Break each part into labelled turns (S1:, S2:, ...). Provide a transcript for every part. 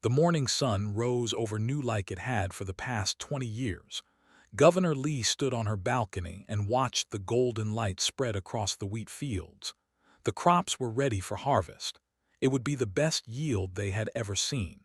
S1: The morning sun rose over New like it had for the past 20 years. Governor Lee stood on her balcony and watched the golden light spread across the wheat fields. The crops were ready for harvest. It would be the best yield they had ever seen.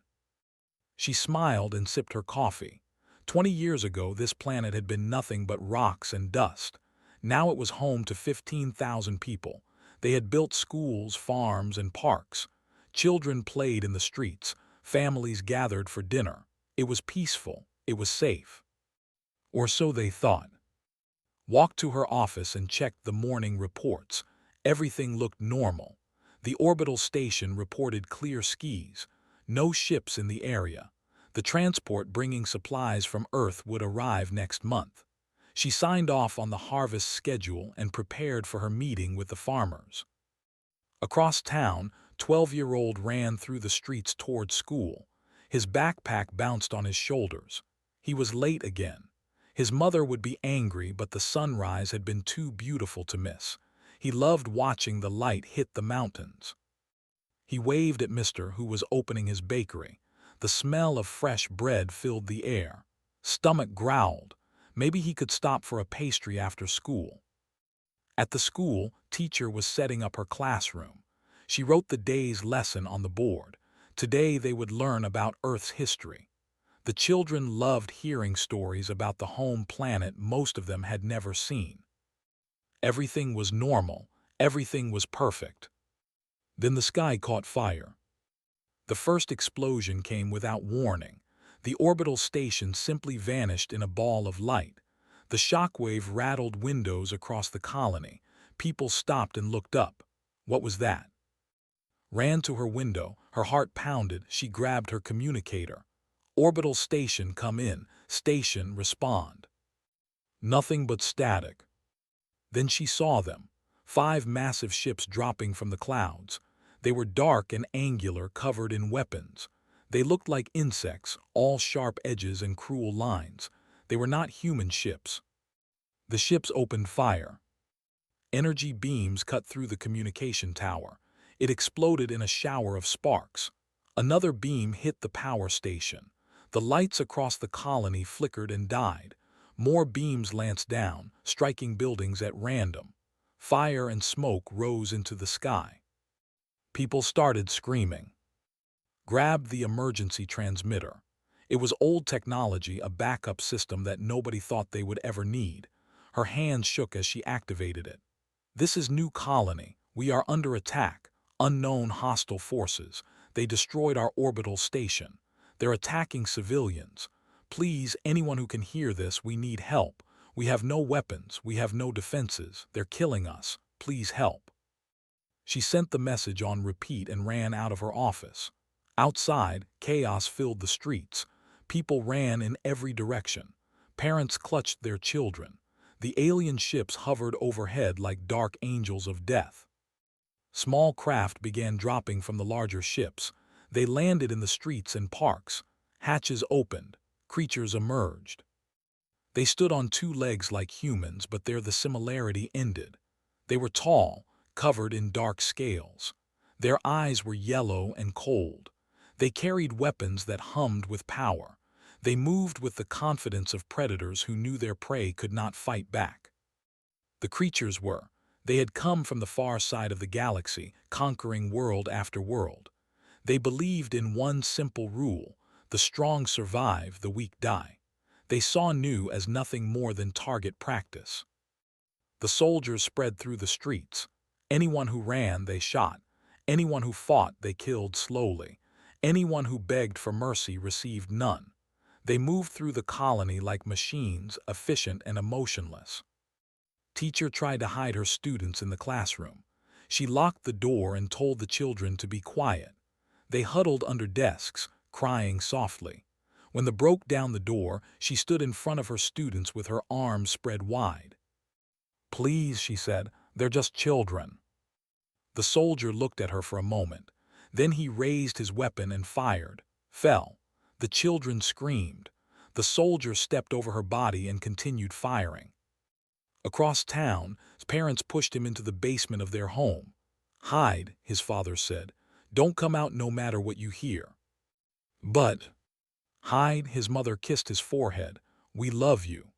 S1: She smiled and sipped her coffee. 20 years ago, this planet had been nothing but rocks and dust. Now it was home to 15,000 people. They had built schools, farms, and parks. Children played in the streets. Families gathered for dinner. It was peaceful. It was safe. Or so they thought. Walked to her office and checked the morning reports. Everything looked normal. The orbital station reported clear skies. No ships in the area. The transport bringing supplies from Earth would arrive next month. She signed off on the harvest schedule and prepared for her meeting with the farmers. Across town, 12-year-old ran through the streets toward school. His backpack bounced on his shoulders. He was late again. His mother would be angry, but the sunrise had been too beautiful to miss. He loved watching the light hit the mountains. He waved at Mr. who was opening his bakery. The smell of fresh bread filled the air. Stomach growled. Maybe he could stop for a pastry after school. At the school, teacher was setting up her classroom. She wrote the day's lesson on the board. Today they would learn about Earth's history. The children loved hearing stories about the home planet most of them had never seen. Everything was normal. Everything was perfect. Then the sky caught fire. The first explosion came without warning. The orbital station simply vanished in a ball of light. The shockwave rattled windows across the colony. People stopped and looked up. What was that? Ran to her window. Her heart pounded. She grabbed her communicator. Orbital station come in. Station respond. Nothing but static. Then she saw them. 5 massive ships dropping from the clouds. They were dark and angular, covered in weapons. They looked like insects, all sharp edges and cruel lines. They were not human ships. The ships opened fire. Energy beams cut through the communication tower. It exploded in a shower of sparks. Another beam hit the power station. The lights across the colony flickered and died. More beams lanced down, striking buildings at random. Fire and smoke rose into the sky. People started screaming. Grabbed the emergency transmitter. It was old technology, a backup system that nobody thought they would ever need. Her hands shook as she activated it. This is new colony. We are under attack. Unknown hostile forces. They destroyed our orbital station. They're attacking civilians. Please, anyone who can hear this, we need help. We have no weapons. We have no defenses. They're killing us. Please help. She sent the message on repeat and ran out of her office. Outside, chaos filled the streets. People ran in every direction. Parents clutched their children. The alien ships hovered overhead like dark angels of death. Small craft began dropping from the larger ships. They landed in the streets and parks. Hatches opened. Creatures emerged. They stood on 2 legs like humans, but there the similarity ended. They were tall, covered in dark scales. Their eyes were yellow and cold. They carried weapons that hummed with power. They moved with the confidence of predators who knew their prey could not fight back. The creatures were. They had come from the far side of the galaxy, conquering world after world. They believed in one simple rule: the strong survive, the weak die. They saw new as nothing more than target practice. The soldiers spread through the streets. Anyone who ran, they shot. Anyone who fought, they killed slowly. Anyone who begged for mercy received none. They moved through the colony like machines, efficient and emotionless. Teacher tried to hide her students in the classroom. She locked the door and told the children to be quiet. They huddled under desks, crying softly. When they broke down the door, she stood in front of her students with her arms spread wide. "Please," she said, "they're just children." The soldier looked at her for a moment. Then he raised his weapon and fired. Fell. The children screamed. The soldier stepped over her body and continued firing. Across town, his parents pushed him into the basement of their home. "Hide," his father said. "Don't come out no matter what you hear." But, Hyde, his mother kissed his forehead. We love you.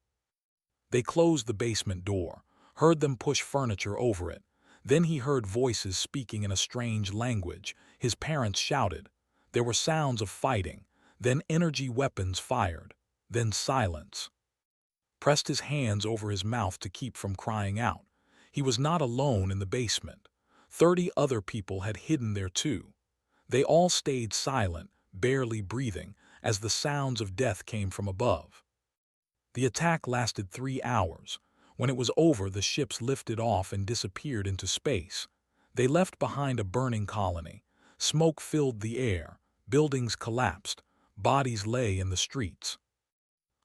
S1: They closed the basement door, heard them push furniture over it. Then he heard voices speaking in a strange language. His parents shouted. There were sounds of fighting, then energy weapons fired, then silence. Pressed his hands over his mouth to keep from crying out. He was not alone in the basement. 30 other people had hidden there too. They all stayed silent, barely breathing, as the sounds of death came from above. The attack lasted 3 hours. When it was over, the ships lifted off and disappeared into space. They left behind a burning colony. Smoke filled the air. Buildings collapsed. Bodies lay in the streets.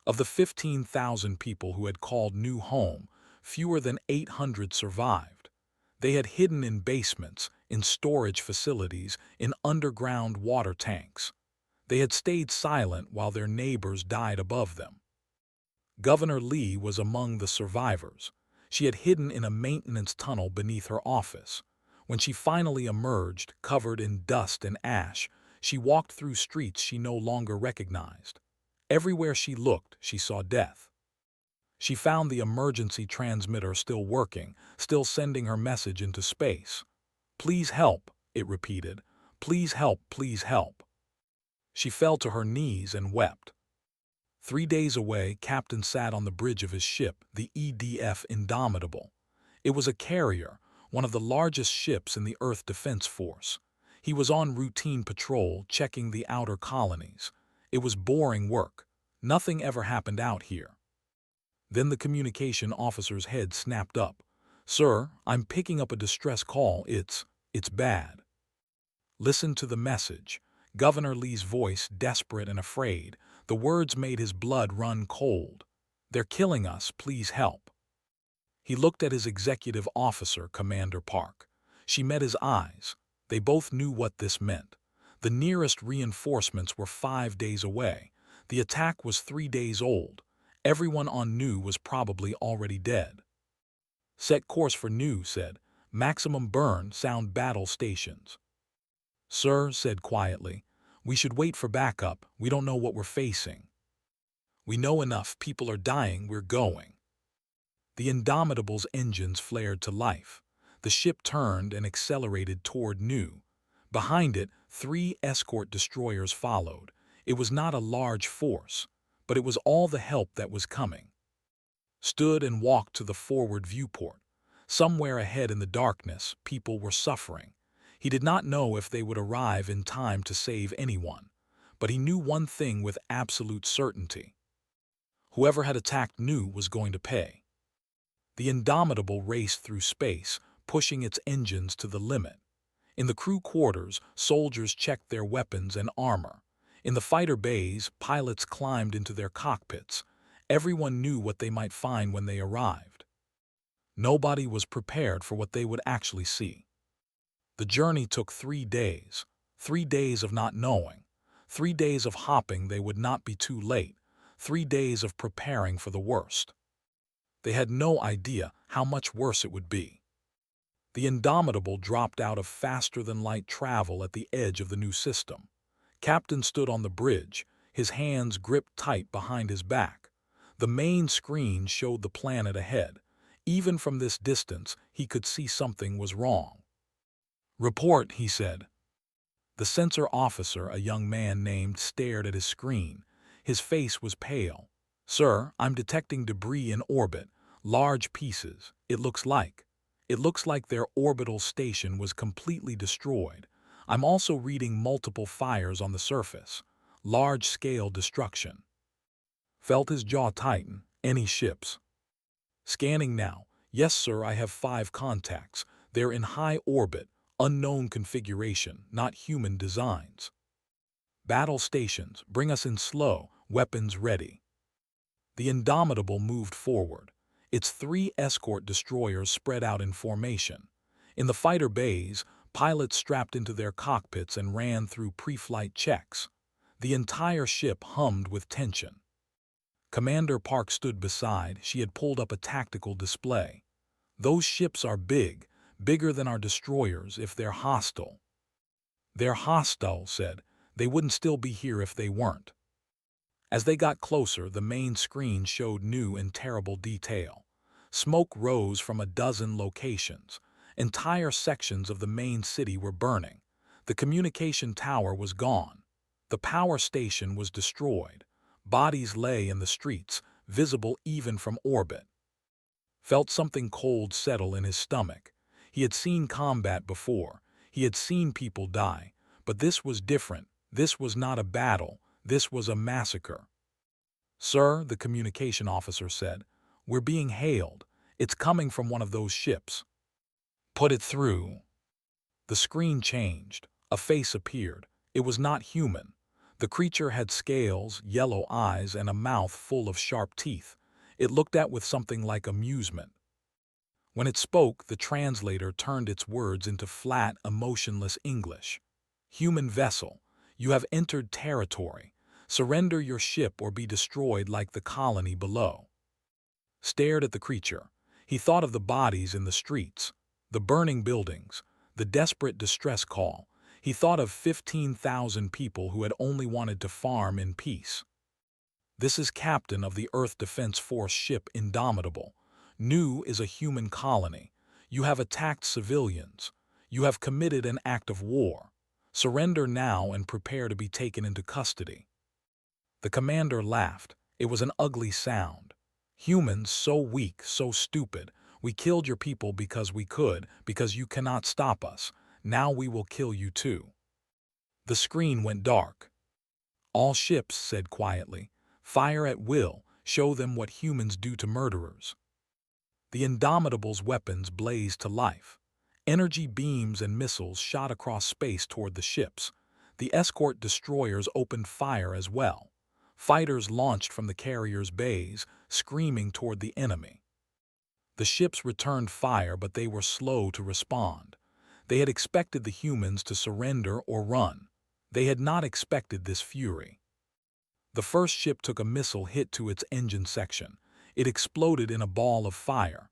S1: Of the 15,000 people who had called new home, fewer than 800 survived. They had hidden in basements, in storage facilities, in underground water tanks. They had stayed silent while their neighbors died above them. Governor Lee was among the survivors. She had hidden in a maintenance tunnel beneath her office. When she finally emerged, covered in dust and ash, she walked through streets she no longer recognized. Everywhere she looked, she saw death. She found the emergency transmitter still working, still sending her message into space. Please help, it repeated. Please help, please help. She fell to her knees and wept. 3 days away, Captain sat on the bridge of his ship, the EDF Indomitable. It was a carrier, one of the largest ships in the Earth Defense Force. He was on routine patrol, checking the outer colonies. It was boring work. Nothing ever happened out here. Then the communication officer's head snapped up. Sir, I'm picking up a distress call. It's bad. Listen to the message. Governor Lee's voice, desperate and afraid. The words made his blood run cold. They're killing us, please help. He looked at his executive officer, Commander Park. She met his eyes. They both knew what this meant. The nearest reinforcements were 5 days away. The attack was 3 days old. Everyone on Nu was probably already dead. Set course for Nu, said. Maximum burn, sound battle stations. Sir, said quietly, we should wait for backup. We don't know what we're facing. We know enough. People are dying. We're going. The Indomitable's engines flared to life. The ship turned and accelerated toward Nu. Behind it, 3 escort destroyers followed. It was not a large force, but it was all the help that was coming. Stood and walked to the forward viewport. Somewhere ahead in the darkness, people were suffering. He did not know if they would arrive in time to save anyone, but he knew one thing with absolute certainty. Whoever had attacked Nu was going to pay. The Indomitable raced through space, pushing its engines to the limit. In the crew quarters, soldiers checked their weapons and armor. In the fighter bays, pilots climbed into their cockpits. Everyone knew what they might find when they arrived. Nobody was prepared for what they would actually see. The journey took 3 days. 3 days of not knowing. 3 days of hopping they would not be too late. 3 days of preparing for the worst. They had no idea how much worse it would be. The Indomitable dropped out of faster-than-light travel at the edge of the new system. Captain stood on the bridge, his hands gripped tight behind his back. The main screen showed the planet ahead. Even from this distance, he could see something was wrong. Report, he said. The sensor officer, a young man named, stared at his screen. His face was pale. Sir, I'm detecting debris in orbit. Large pieces. It looks like their orbital station was completely destroyed. I'm also reading multiple fires on the surface. Large-scale destruction. Felt his jaw tighten. Any ships? Scanning now. Yes, sir, I have 5 contacts. They're in high orbit, unknown configuration, not human designs. Battle stations, bring us in slow, weapons ready. The Indomitable moved forward. Its 3 escort destroyers spread out in formation. In the fighter bays, pilots strapped into their cockpits and ran through pre-flight checks. The entire ship hummed with tension. Commander Park stood beside. She had pulled up a tactical display. Those ships are big, bigger than our destroyers if they're hostile. They're hostile, said. They wouldn't still be here if they weren't. As they got closer, the main screen showed new and terrible detail. Smoke rose from a dozen locations. Entire sections of the main city were burning. The communication tower was gone. The power station was destroyed. Bodies lay in the streets, visible even from orbit. Felt something cold settle in his stomach. He had seen combat before. He had seen people die. But this was different. This was not a battle. This was a massacre. "Sir," the communication officer said, "we're being hailed. It's coming from one of those ships." "Put it through." The screen changed. A face appeared. It was not human. The creature had scales, yellow eyes, and a mouth full of sharp teeth. It looked at with something like amusement. When it spoke, the translator turned its words into flat, emotionless English. "Human vessel, you have entered territory. Surrender your ship or be destroyed like the colony below." Stared at the creature. He thought of the bodies in the streets, the burning buildings, the desperate distress call. He thought of 15,000 people who had only wanted to farm in peace. "This is captain of the Earth Defense Force ship Indomitable. New is a human colony. You have attacked civilians. You have committed an act of war. Surrender now and prepare to be taken into custody." The commander laughed. It was an ugly sound. "Humans, so weak, so stupid. We killed your people because we could, because you cannot stop us. Now we will kill you too." The screen went dark. "All ships," said quietly, "fire at will. Show them what humans do to murderers." The Indomitable's weapons blazed to life. Energy beams and missiles shot across space toward the ships. The escort destroyers opened fire as well. Fighters launched from the carrier's bays, screaming toward the enemy. The ships returned fire, but they were slow to respond. They had expected the humans to surrender or run. They had not expected this fury. The first ship took a missile hit to its engine section. It exploded in a ball of fire.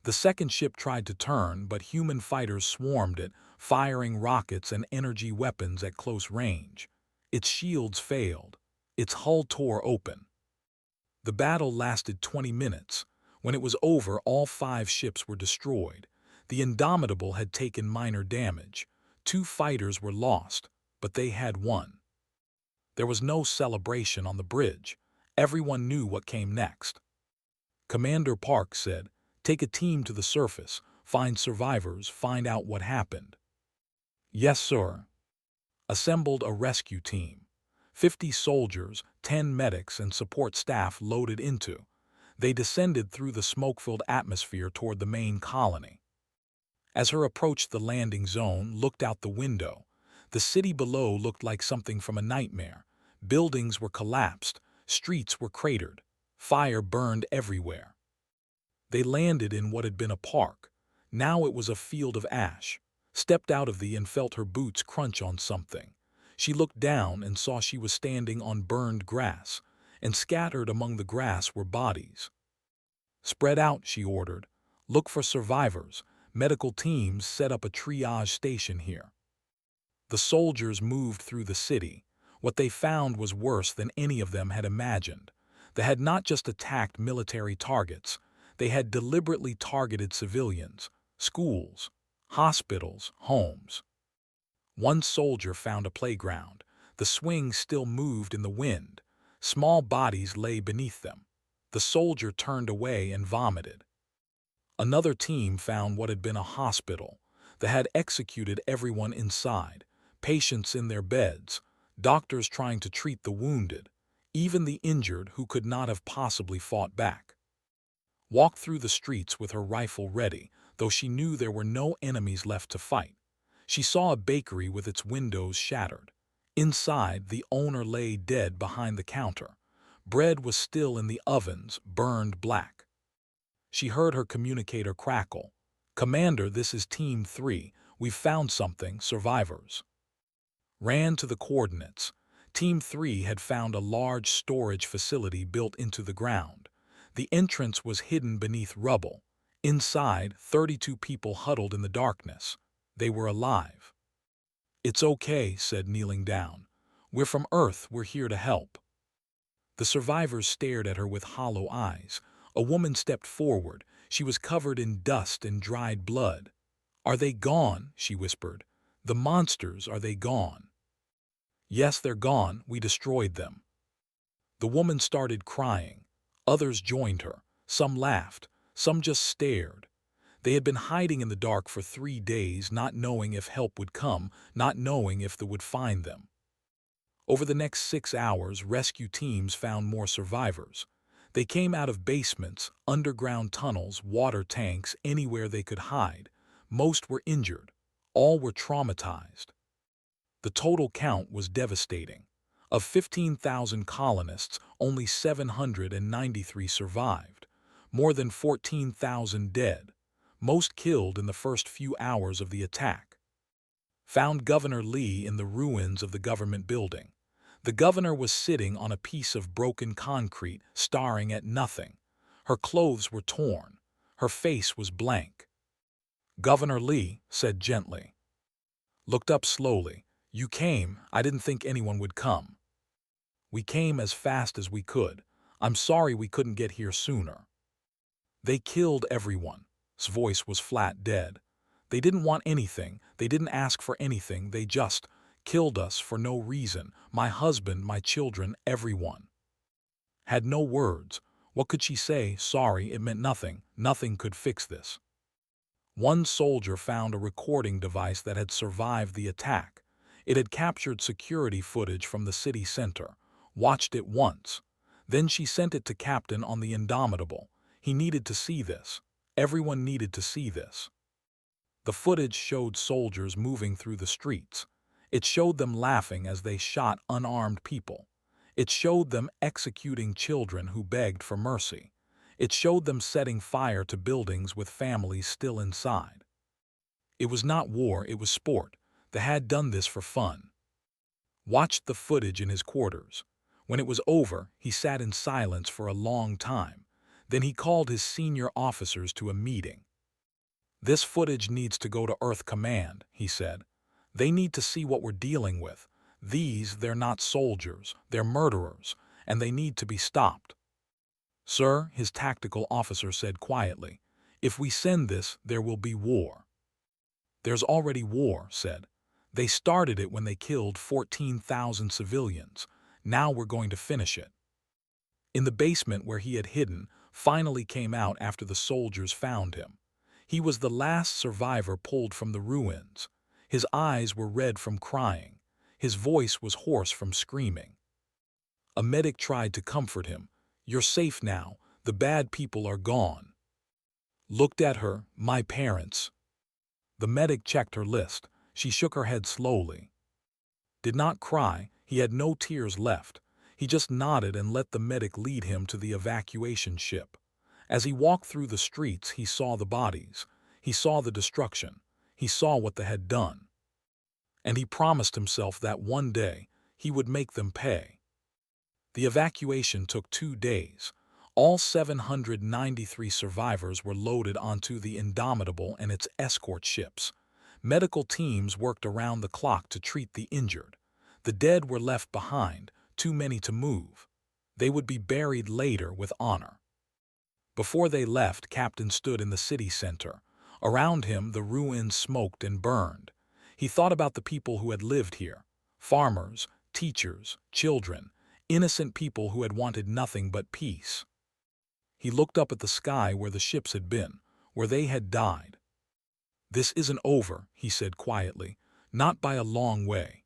S1: The second ship tried to turn, but human fighters swarmed it, firing rockets and energy weapons at close range. Its shields failed. Its hull tore open. The battle lasted 20 minutes. When it was over, all 5 ships were destroyed. The Indomitable had taken minor damage. 2 fighters were lost, but they had won. There was no celebration on the bridge. Everyone knew what came next. Commander Park said, "Take a team to the surface, find survivors, find out what happened." "Yes, sir." Assembled a rescue team. 50 soldiers, 10 medics, and support staff loaded into. They descended through the smoke-filled atmosphere toward the main colony. As her approached the landing zone, looked out the window. The city below looked like something from a nightmare. Buildings were collapsed, streets were cratered, fire burned everywhere. They landed in what had been a park. Now it was a field of ash. Stepped out of and felt her boots crunch on something. She looked down and saw she was standing on burned grass, and scattered among the grass were bodies. "Spread out," she ordered. "Look for survivors. Medical teams set up a triage station here." The soldiers moved through the city. What they found was worse than any of them had imagined. They had not just attacked military targets. They had deliberately targeted civilians, schools, hospitals, homes. One soldier found a playground. The swings still moved in the wind. Small bodies lay beneath them. The soldier turned away and vomited. Another team found what had been a hospital. They had executed everyone inside, patients in their beds, doctors trying to treat the wounded, even the injured who could not have possibly fought back. Walked through the streets with her rifle ready, though she knew there were no enemies left to fight. She saw a bakery with its windows shattered. Inside, the owner lay dead behind the counter. Bread was still in the ovens, burned black. She heard her communicator crackle. "Commander, this is Team 3. We've found something, survivors." Ran to the coordinates. Team 3 had found a large storage facility built into the ground. The entrance was hidden beneath rubble. Inside, 32 people huddled in the darkness. They were alive. "It's okay," said, kneeling down. "We're from Earth, we're here to help." The survivors stared at her with hollow eyes. A woman stepped forward. She was covered in dust and dried blood. "Are they gone?" she whispered. "The monsters, are they gone?" "Yes, they're gone. We destroyed them." The woman started crying. Others joined her. Some laughed. Some just stared. They had been hiding in the dark for 3 days, not knowing if help would come, not knowing if they would find them. Over the next 6 hours, rescue teams found more survivors. They came out of basements, underground tunnels, water tanks, anywhere they could hide. Most were injured. All were traumatized. The total count was devastating. Of 15,000 colonists, only 793 survived. More than 14,000 dead. Most killed in the first few hours of the attack. Found Governor Lee in the ruins of the government building. The governor was sitting on a piece of broken concrete, staring at nothing. Her clothes were torn. Her face was blank. Governor Lee said gently. Looked up slowly. "You came. I didn't think anyone would come." "We came as fast as we could. I'm sorry we couldn't get here sooner." "They killed everyone." His voice was flat dead. "They didn't want anything. They didn't ask for anything. They just killed us for no reason. My husband, my children, everyone." Had no words. What could she say? Sorry, it meant nothing. Nothing could fix this. One soldier found a recording device that had survived the attack. It had captured security footage from the city center. Watched it once. Then she sent it to Captain on the Indomitable. He needed to see this. Everyone needed to see this. The footage showed soldiers moving through the streets. It showed them laughing as they shot unarmed people. It showed them executing children who begged for mercy. It showed them setting fire to buildings with families still inside. It was not war, it was sport. They had done this for fun. Watched the footage in his quarters. When it was over, he sat in silence for a long time. Then he called his senior officers to a meeting. "This footage needs to go to Earth Command," he said. "They need to see what we're dealing with. They're not soldiers, they're murderers, and they need to be stopped." "Sir," his tactical officer said quietly, "if we send this, there will be war." "There's already war," said. "They started it when they killed 14,000 civilians. Now we're going to finish it." In the basement where he had hidden, finally came out after the soldiers found him. He was the last survivor pulled from the ruins. His eyes were red from crying. His voice was hoarse from screaming. A medic tried to comfort him. "You're safe now. The bad people are gone." Looked at her. "My parents." The medic checked her list. She shook her head slowly. Did not cry. He had no tears left. He just nodded and let the medic lead him to the evacuation ship. As he walked through the streets, he saw the bodies. He saw the destruction. He saw what they had done. And he promised himself that one day he would make them pay. The evacuation took 2 days. All 793 survivors were loaded onto the Indomitable and its escort ships. Medical teams worked around the clock to treat the injured. The dead were left behind, too many to move. They would be buried later with honor. Before they left, Captain stood in the city center. Around him, the ruins smoked and burned. He thought about the people who had lived here. Farmers, teachers, children, innocent people who had wanted nothing but peace. He looked up at the sky where the ships had been, where they had died. "This isn't over," he said quietly, "not by a long way."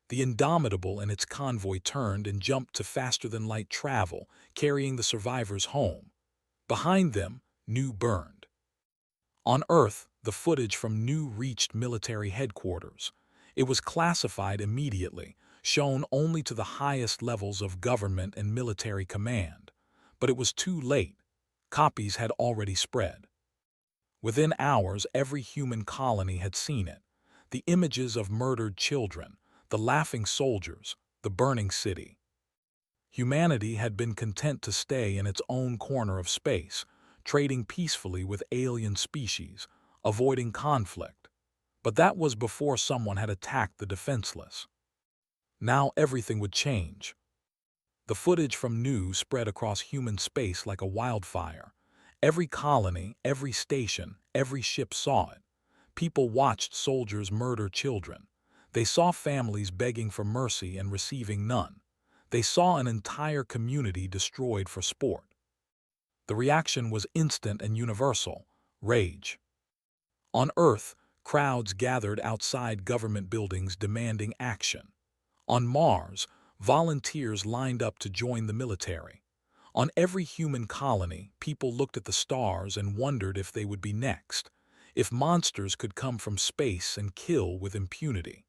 S1: The Indomitable and its convoy turned and jumped to faster-than-light travel, carrying the survivors home. Behind them, New burned. On Earth, the footage from New reached military headquarters. It was classified immediately, shown only to the highest levels of government and military command. But it was too late. Copies had already spread. Within hours, every human colony had seen it. The images of murdered children, the laughing soldiers, the burning city. Humanity had been content to stay in its own corner of space, trading peacefully with alien species, avoiding conflict. But that was before someone had attacked the defenseless. Now everything would change. The footage from Nu spread across human space like a wildfire. Every colony, every station, every ship saw it. People watched soldiers murder children. They saw families begging for mercy and receiving none. They saw an entire community destroyed for sport. The reaction was instant and universal: rage. On Earth, crowds gathered outside government buildings demanding action. On Mars, volunteers lined up to join the military. On every human colony, people looked at the stars and wondered if they would be next, if monsters could come from space and kill with impunity.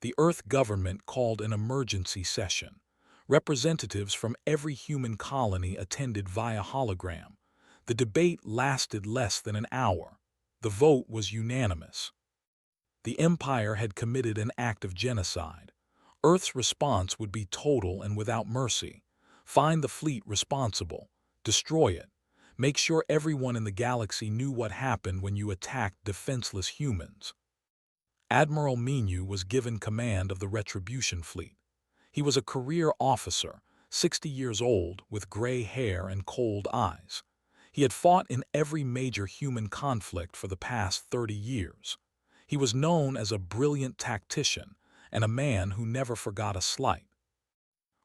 S1: The Earth government called an emergency session. Representatives from every human colony attended via hologram. The debate lasted less than an hour. The vote was unanimous. The Empire had committed an act of genocide. Earth's response would be total and without mercy. Find the fleet responsible. Destroy it. Make sure everyone in the galaxy knew what happened when you attacked defenseless humans. Admiral Menu was given command of the Retribution Fleet. He was a career officer, 60 years old, with gray hair and cold eyes. He had fought in every major human conflict for the past 30 years. He was known as a brilliant tactician and a man who never forgot a slight.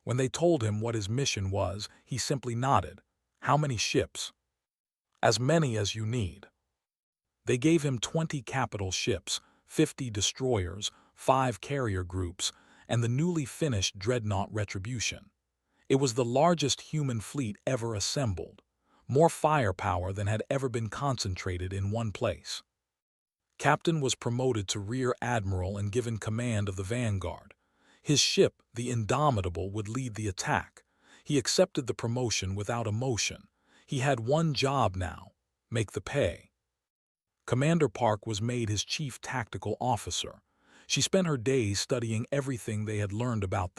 S1: When they told him what his mission was, he simply nodded. How many ships? As many as you need. They gave him 20 capital ships, 50 destroyers, 5 carrier groups, and the newly finished dreadnought Retribution. It was the largest human fleet ever assembled, more firepower than had ever been concentrated in one place. Captain was promoted to Rear Admiral and given command of the Vanguard. His ship, the Indomitable, would lead the attack. He accepted the promotion without emotion. He had one job now: make the pay. Commander Park was made his chief tactical officer. She spent her days studying everything they had learned about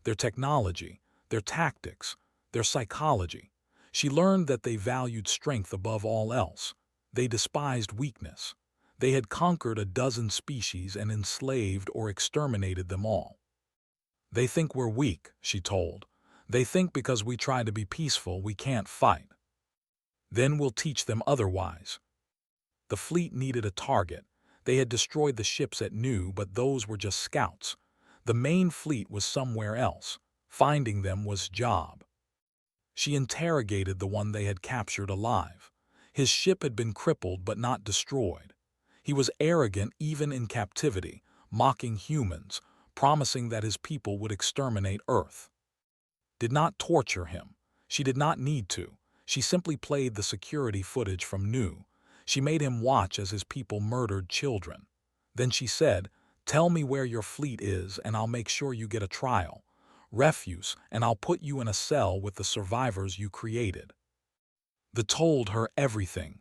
S1: their technology, their tactics, their psychology. She learned that they valued strength above all else. They despised weakness. They had conquered a dozen species and enslaved or exterminated them all. They think we're weak, she told. They think because we try to be peaceful we can't fight. Then we'll teach them otherwise. The fleet needed a target. They had destroyed the ships at Nu, but those were just scouts. The main fleet was somewhere else. Finding them was job. She interrogated the one they had captured alive. His ship had been crippled but not destroyed. He was arrogant even in captivity, mocking humans, promising that his people would exterminate Earth. Did not torture him. She did not need to. She simply played the security footage from Nu. She made him watch as his people murdered children. Then she said, "Tell me where your fleet is and I'll make sure you get a trial. Refuse, and I'll put you in a cell with the survivors you created." The told her everything.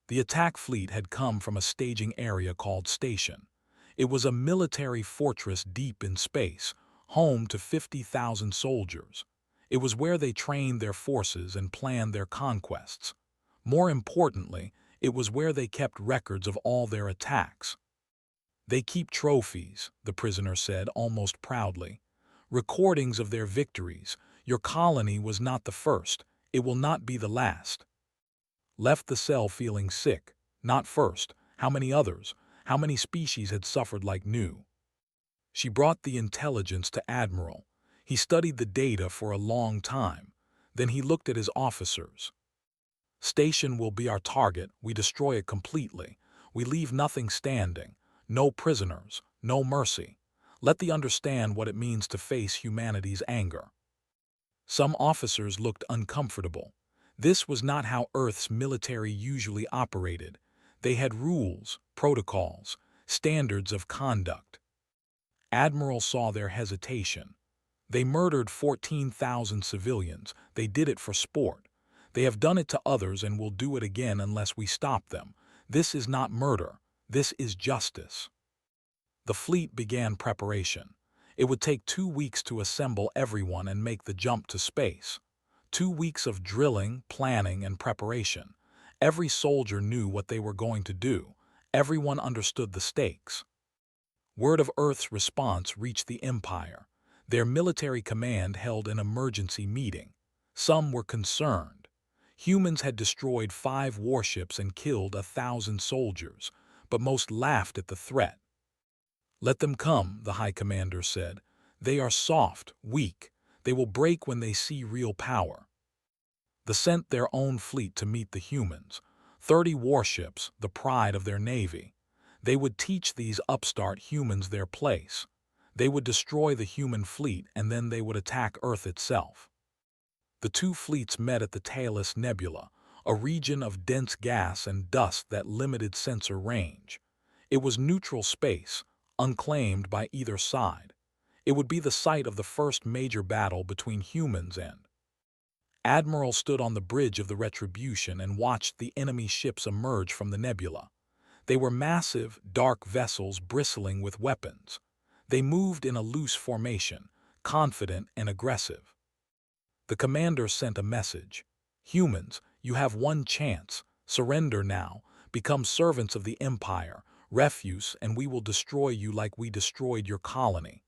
S1: The attack fleet had come from a staging area called Station. It was a military fortress deep in space, home to 50,000 soldiers. It was where they trained their forces and planned their conquests. More importantly, it was where they kept records of all their attacks. "They keep trophies," the prisoner said almost proudly. "Recordings of their victories. Your colony was not the first. It will not be the last." Left the cell feeling sick. Not first. How many others? How many species had suffered like Nu? She brought the intelligence to Admiral. He studied the data for a long time. Then he looked at his officers. "Station will be our target. We destroy it completely. We leave nothing standing. No prisoners. No mercy. Let them understand what it means to face humanity's anger." Some officers looked uncomfortable. This was not how Earth's military usually operated. They had rules, protocols, standards of conduct. Admiral saw their hesitation. They murdered 14,000 civilians. They did it for sport. They have done it to others and will do it again unless we stop them. This is not murder. This is justice. The fleet began preparation. It would take 2 weeks to assemble everyone and make the jump to space. 2 weeks of drilling, planning, and preparation. Every soldier knew what they were going to do. Everyone understood the stakes. Word of Earth's response reached the Empire. Their military command held an emergency meeting. Some were concerned. Humans had destroyed 5 warships and killed 1,000 soldiers, but most laughed at the threat. "Let them come," the High Commander said. "They are soft, weak. They will break when they see real power." They sent their own fleet to meet the humans. 30 warships, the pride of their navy. They would teach these upstart humans their place. They would destroy the human fleet, and then they would attack Earth itself. The 2 fleets met at the Tailless Nebula, a region of dense gas and dust that limited sensor range. It was neutral space, unclaimed by either side. It would be the site of the first major battle between humans and Admiral stood on the bridge of the Retribution and watched the enemy ships emerge from the nebula. They were massive, dark vessels bristling with weapons. They moved in a loose formation, confident and aggressive. The commander sent a message. "Humans, you have one chance. Surrender now. Become servants of the Empire. Refuse, and we will destroy you like we destroyed your colony."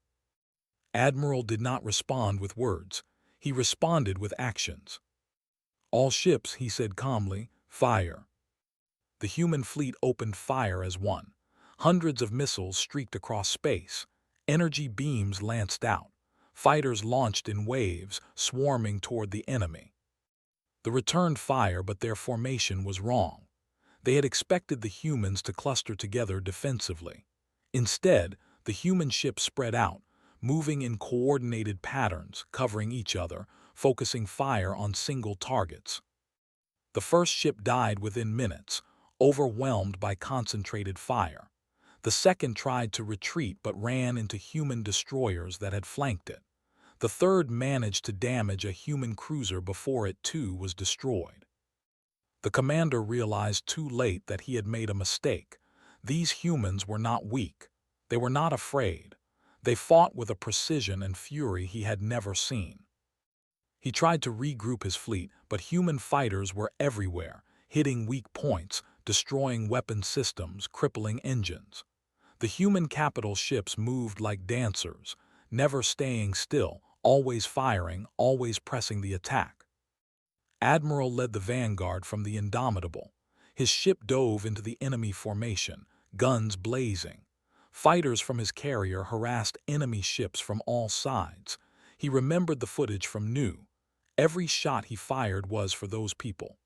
S1: Admiral did not respond with words. He responded with actions. "All ships," he said calmly, "fire." The human fleet opened fire as one. Hundreds of missiles streaked across space. Energy beams lanced out. Fighters launched in waves, swarming toward the enemy. They returned fire, but their formation was wrong. They had expected the humans to cluster together defensively. Instead, the human ships spread out, moving in coordinated patterns, covering each other, focusing fire on single targets. The first ship died within minutes, overwhelmed by concentrated fire. The second tried to retreat but ran into human destroyers that had flanked it. The third managed to damage a human cruiser before it too was destroyed. The commander realized too late that he had made a mistake. These humans were not weak. They were not afraid. They fought with a precision and fury he had never seen. He tried to regroup his fleet, but human fighters were everywhere, hitting weak points, destroying weapon systems, crippling engines. The human capital ships moved like dancers, never staying still, always firing, always pressing the attack. Admiral led the vanguard from the Indomitable. His ship dove into the enemy formation, guns blazing. Fighters from his carrier harassed enemy ships from all sides. He remembered the footage from New. Every shot he fired was for those people.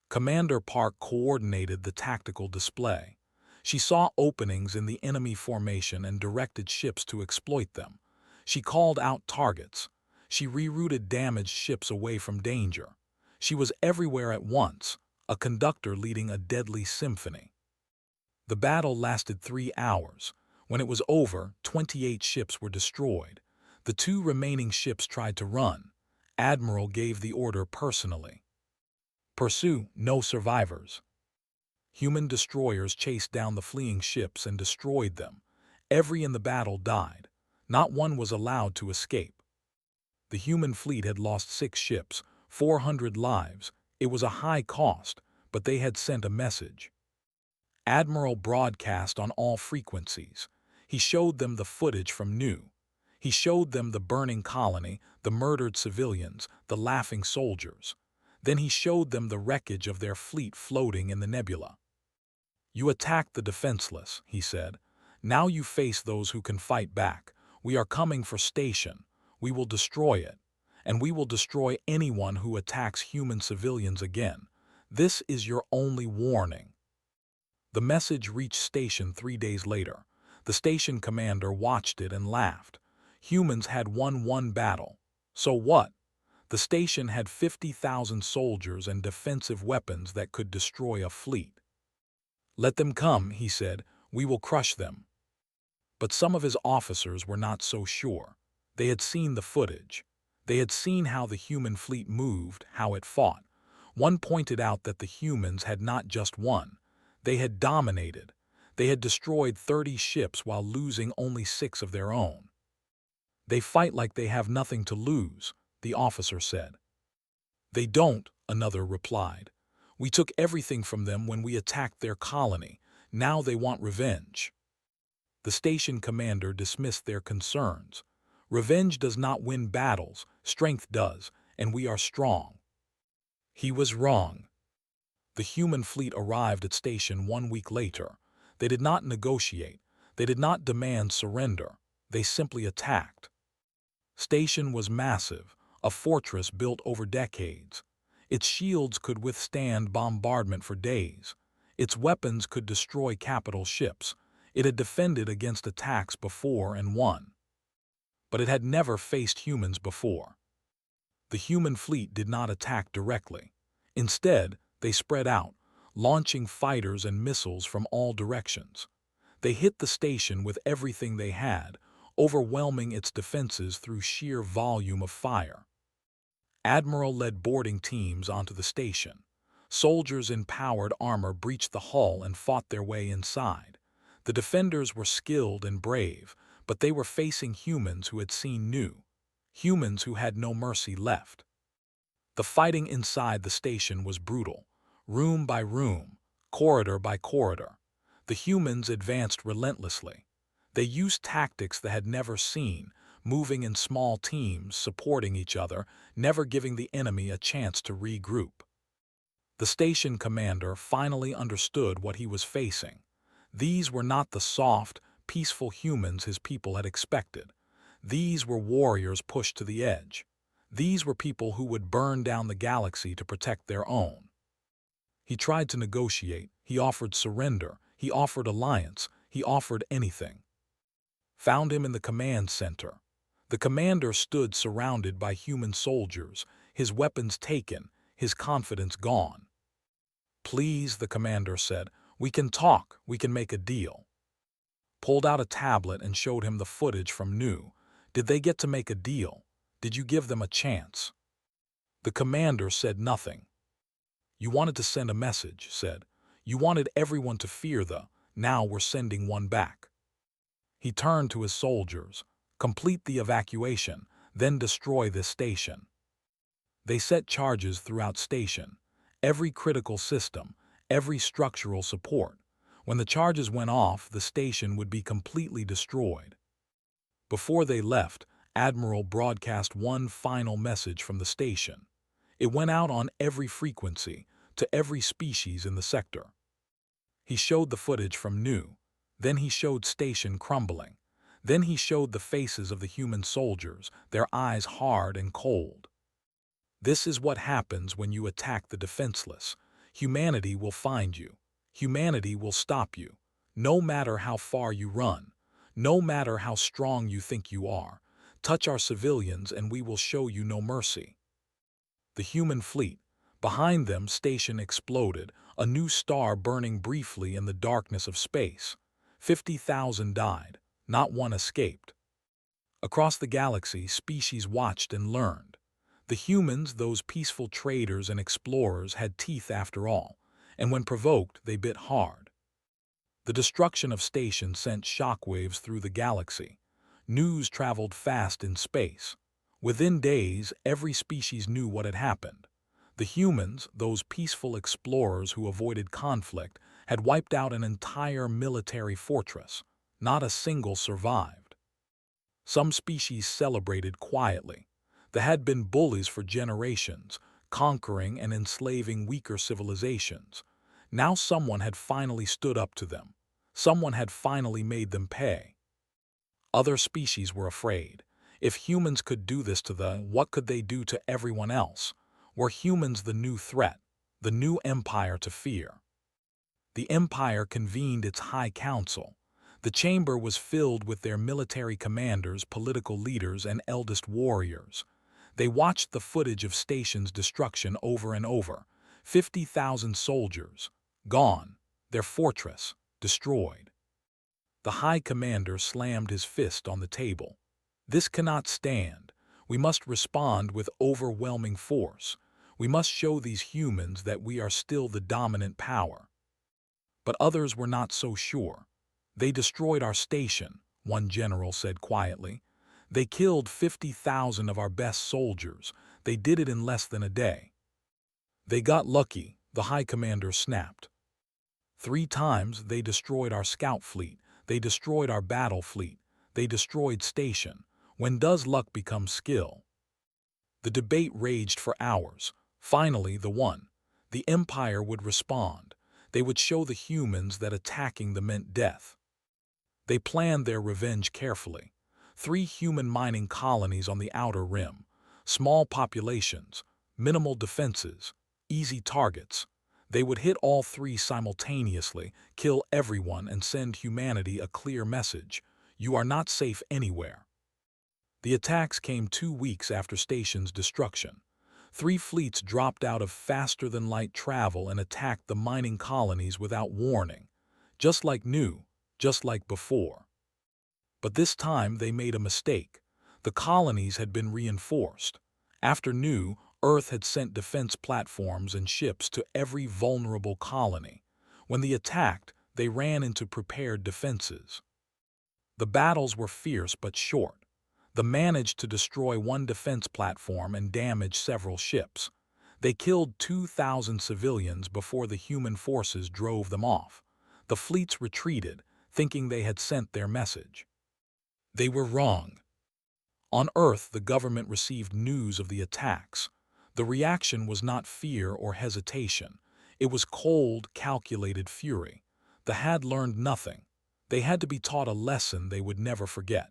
S1: Commander Park coordinated the tactical display. She saw openings in the enemy formation and directed ships to exploit them. She called out targets. She rerouted damaged ships away from danger. She was everywhere at once, a conductor leading a deadly symphony. The battle lasted 3 hours. When it was over, 28 ships were destroyed. The 2 remaining ships tried to run. Admiral gave the order personally. "Pursue, no survivors." Human destroyers chased down the fleeing ships and destroyed them. Every in the battle died. Not one was allowed to escape. The human fleet had lost 6 ships, 400 lives. It was a high cost, but they had sent a message. Admiral broadcast on all frequencies. He showed them the footage from New. He showed them the burning colony, the murdered civilians, the laughing soldiers. Then he showed them the wreckage of their fleet floating in the nebula. "You attacked the defenseless," he said. "Now you face those who can fight back. We are coming for Station. We will destroy it. And we will destroy anyone who attacks human civilians again. This is your only warning." The message reached Station 3 days later. The station commander watched it and laughed. Humans had won one battle. So what? The station had 50,000 soldiers and defensive weapons that could destroy a fleet. "Let them come," he said. "We will crush them." But some of his officers were not so sure. They had seen the footage. They had seen how the human fleet moved, how it fought. One pointed out that the humans had not just won. They had dominated. They had destroyed 30 ships while losing only 6 of their own. "They fight like they have nothing to lose," the officer said. "They don't," another replied. "We took everything from them when we attacked their colony. Now they want revenge." The station commander dismissed their concerns. Revenge does not win battles, strength does, and we are strong. He was wrong. The human fleet arrived at station 1 week later. They did not negotiate. They did not demand surrender. They simply attacked. Station was massive, a fortress built over decades. Its shields could withstand bombardment for days. Its weapons could destroy capital ships. It had defended against attacks before and won. But it had never faced humans before. The human fleet did not attack directly. Instead, they spread out, launching fighters and missiles from all directions. They hit the station with everything they had, overwhelming its defenses through sheer volume of fire. Admiral led boarding teams onto the station. Soldiers in powered armor breached the hull and fought their way inside. The defenders were skilled and brave, but they were facing humans who had seen new, humans who had no mercy left. The fighting inside the station was brutal, room by room, corridor by corridor. The humans advanced relentlessly. They used tactics they had never seen, moving in small teams, supporting each other, never giving the enemy a chance to regroup. The station commander finally understood what he was facing. These were not the soft, peaceful humans his people had expected. These were warriors pushed to the edge. These were people who would burn down the galaxy to protect their own. He tried to negotiate. He offered surrender. He offered alliance. He offered anything. Found him in the command center. The commander stood surrounded by human soldiers, his weapons taken, his confidence gone. "Please," the commander said, "we can talk, we can make a deal." Pulled out a tablet and showed him the footage from New. Did they get to make a deal? Did you give them a chance? The commander said nothing. "You wanted to send a message," said. "You wanted everyone to fear now we're sending one back." He turned to his soldiers. "Complete the evacuation, then destroy this station." They set charges throughout station. Every critical system, every structural support. When the charges went off, the station would be completely destroyed. Before they left, Admiral broadcast one final message from the station. It went out on every frequency, to every species in the sector. He showed the footage from New. Then he showed station crumbling. Then he showed the faces of the human soldiers, their eyes hard and cold. This is what happens when you attack the defenseless. Humanity will find you. Humanity will stop you. No matter how far you run, no matter how strong you think you are, touch our civilians and we will show you no mercy. The human fleet. Behind them, station exploded, a new star burning briefly in the darkness of space. 50,000 died. Not one escaped. Across the galaxy, species watched and learned. The humans, those peaceful traders and explorers, had teeth after all, and when provoked, they bit hard. The destruction of station sent shockwaves through the galaxy. News traveled fast in space. Within days, every species knew what had happened. The humans, those peaceful explorers who avoided conflict, had wiped out an entire military fortress. Not a single survived. Some species celebrated quietly. They had been bullies for generations, conquering and enslaving weaker civilizations. Now someone had finally stood up to them. Someone had finally made them pay. Other species were afraid. If humans could do this to what could they do to everyone else? Were humans the new threat, the new empire to fear? The empire convened its high council. The chamber was filled with their military commanders, political leaders, and eldest warriors. They watched the footage of station's destruction over and over. 50,000 soldiers, gone, their fortress, destroyed. The high commander slammed his fist on the table. "This cannot stand. We must respond with overwhelming force. We must show these humans that we are still the dominant power." But others were not so sure. "They destroyed our station," one general said quietly. "They killed 50,000 of our best soldiers. They did it in less than a day." "They got lucky," the high commander snapped. 3 times they destroyed our scout fleet. They destroyed our battle fleet. They destroyed station. When does luck become skill? The debate raged for hours. Finally, the Empire would respond. They would show the humans that attacking them meant death. They planned their revenge carefully. 3 human mining colonies on the outer rim, small populations, minimal defenses, easy targets. They would hit all 3 simultaneously, kill everyone, and send humanity a clear message: you are not safe anywhere. The attacks came 2 weeks after station's destruction. 3 fleets dropped out of faster-than-light travel and attacked the mining colonies without warning, just like before. But this time they made a mistake. The colonies had been reinforced. After Nu, Earth had sent defense platforms and ships to every vulnerable colony. When they attacked, they ran into prepared defenses. The battles were fierce but short. They managed to destroy 1 defense platform and damage several ships. They killed 2,000 civilians before the human forces drove them off. The fleets retreated, thinking they had sent their message. They were wrong. On Earth, the government received news of the attacks. The reaction was not fear or hesitation. It was cold, calculated fury. They had learned nothing. They had to be taught a lesson they would never forget.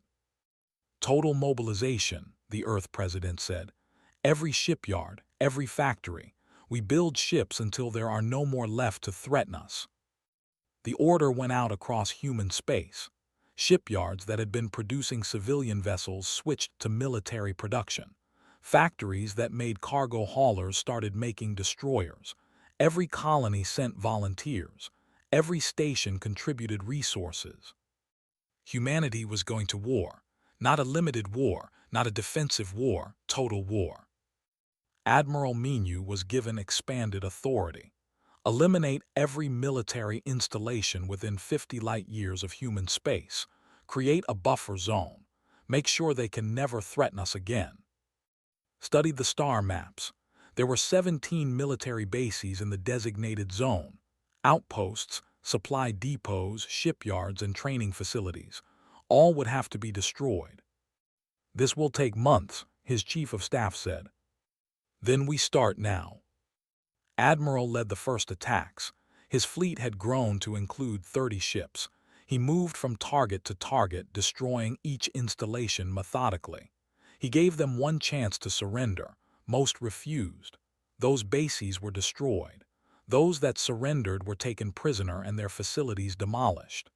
S1: Total mobilization, the Earth president said. Every shipyard, every factory. We build ships until there are no more left to threaten us. The order went out across human space. Shipyards that had been producing civilian vessels switched to military production. Factories that made cargo haulers started making destroyers. Every colony sent volunteers. Every station contributed resources. Humanity was going to war. Not a limited war, not a defensive war, total war. Admiral Menu was given expanded authority. Eliminate every military installation within 50 light-years of human space. Create a buffer zone. Make sure they can never threaten us again. Study the star maps. There were 17 military bases in the designated zone. Outposts, supply depots, shipyards, and training facilities. All would have to be destroyed. This will take months, his chief of staff said. Then we start now. Admiral led the first attacks. His fleet had grown to include 30 ships. He moved from target to target, destroying each installation methodically. He gave them 1 chance to surrender. Most refused. Those bases were destroyed. Those that surrendered were taken prisoner and their facilities demolished.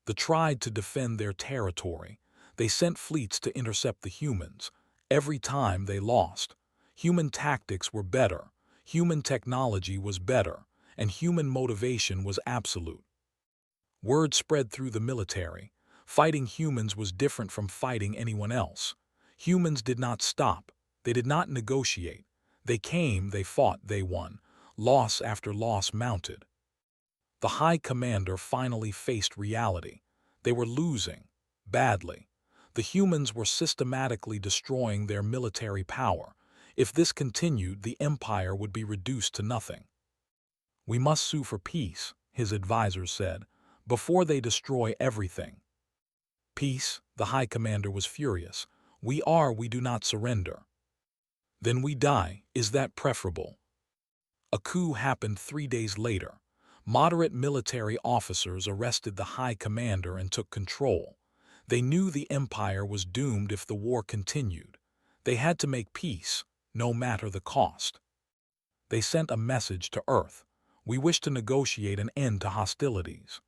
S1: They tried to defend their territory. They sent fleets to intercept the humans. Every time they lost. Human tactics were better. Human technology was better, and human motivation was absolute. Word spread through the military. Fighting humans was different from fighting anyone else. Humans did not stop. They did not negotiate. They came, they fought, they won. Loss after loss mounted. The High Commander finally faced reality. They were losing, badly. The humans were systematically destroying their military power. If this continued, the Empire would be reduced to nothing. We must sue for peace, his advisors said, before they destroy everything. Peace, the High Commander was furious. We do not surrender. Then we die, is that preferable? A coup happened 3 days later. Moderate military officers arrested the High Commander and took control. They knew the Empire was doomed if the war continued. They had to make peace, no matter the cost. They sent a message to Earth. We wish to negotiate an end to hostilities.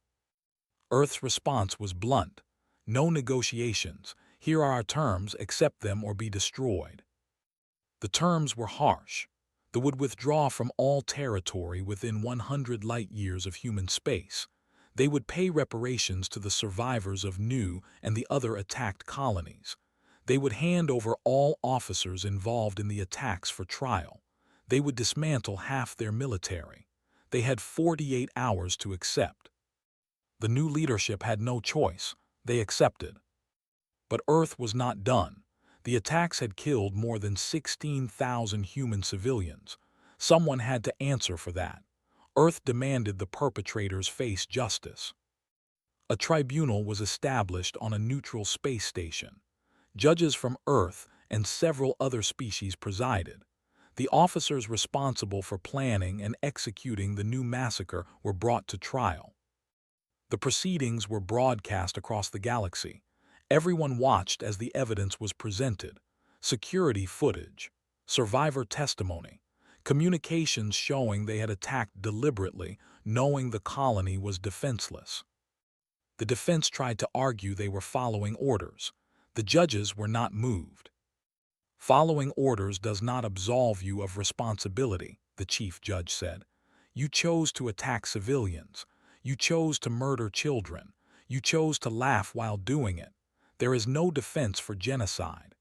S1: Earth's response was blunt. No negotiations. Here are our terms, accept them or be destroyed. The terms were harsh. They would withdraw from all territory within 100 light-years of human space. They would pay reparations to the survivors of Nu and the other attacked colonies. They would hand over all officers involved in the attacks for trial. They would dismantle half their military. They had 48 hours to accept. The new leadership had no choice. They accepted. But Earth was not done. The attacks had killed more than 16,000 human civilians. Someone had to answer for that. Earth demanded the perpetrators face justice. A tribunal was established on a neutral space station. Judges from Earth and several other species presided. The officers responsible for planning and executing the new massacre were brought to trial. The proceedings were broadcast across the galaxy. Everyone watched as the evidence was presented. Security footage, survivor testimony, communications showing they had attacked deliberately, knowing the colony was defenseless. The defense tried to argue they were following orders. The judges were not moved. Following orders does not absolve you of responsibility, the chief judge said. You chose to attack civilians. You chose to murder children. You chose to laugh while doing it. There is no defense for genocide.